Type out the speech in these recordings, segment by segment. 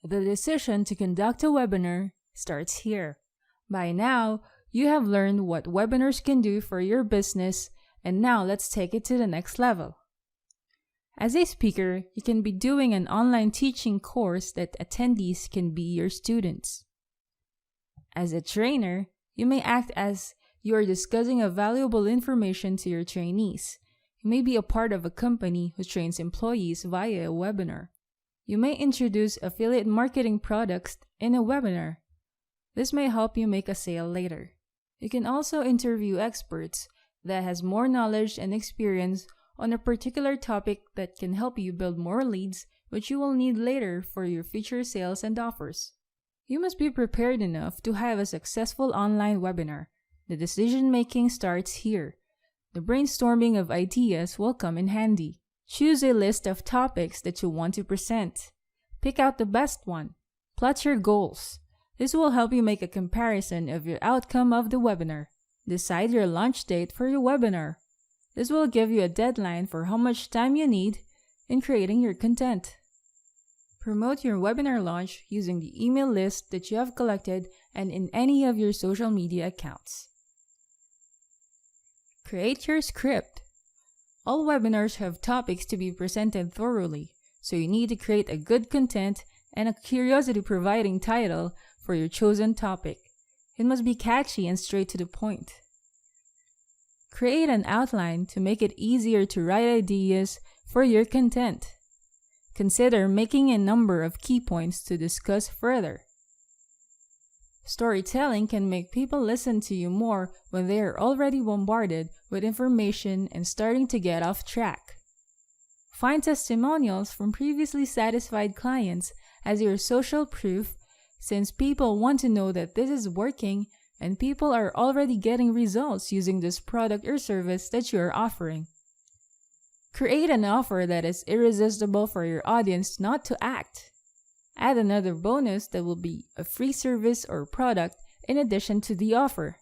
The decision to conduct a webinar starts here. By now, you have learned what webinars can do for your business, and now let's take it to the next level. As a speaker, you can be doing an online teaching course that attendees can be your students. As a trainer, you may act as you are discussing a valuable information to your trainees. You may be a part of a company who trains employees via a webinar. You may introduce affiliate marketing products in a webinar. This may help you make a sale later. You can also interview experts that has more knowledge and experience on a particular topic that can help you build more leads, which you will need later for your future sales and offers. You must be prepared enough to have a successful online webinar. The decision-making starts here. The brainstorming of ideas will come in handy. Choose a list of topics that you want to present. Pick out the best one. Plot your goals. This will help you make a comparison of your outcome of the webinar. Decide your launch date for your webinar. This will give you a deadline for how much time you need in creating your content. Promote your webinar launch using the email list that you have collected and in any of your social media accounts. Create your script. All webinars have topics to be presented thoroughly, so you need to create a good content and a curiosity-providing title for your chosen topic. It must be catchy and straight to the point. Create an outline to make it easier to write ideas for your content. Consider making a number of key points to discuss further. Storytelling can make people listen to you more when they are already bombarded with information and starting to get off track. Find testimonials from previously satisfied clients as your social proof, since people want to know that this is working and people are already getting results using this product or service that you are offering. Create an offer that is irresistible for your audience not to act. Add another bonus that will be a free service or product in addition to the offer.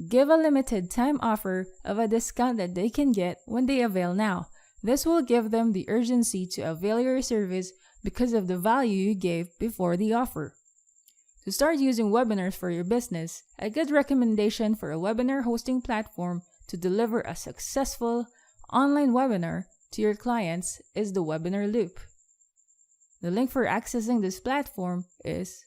Give a limited time offer of a discount that they can get when they avail now. This will give them the urgency to avail your service because of the value you gave before the offer. To start using webinars for your business, a good recommendation for a webinar hosting platform to deliver a successful online webinar to your clients is the WEBINARLOOP. The link for accessing this platform is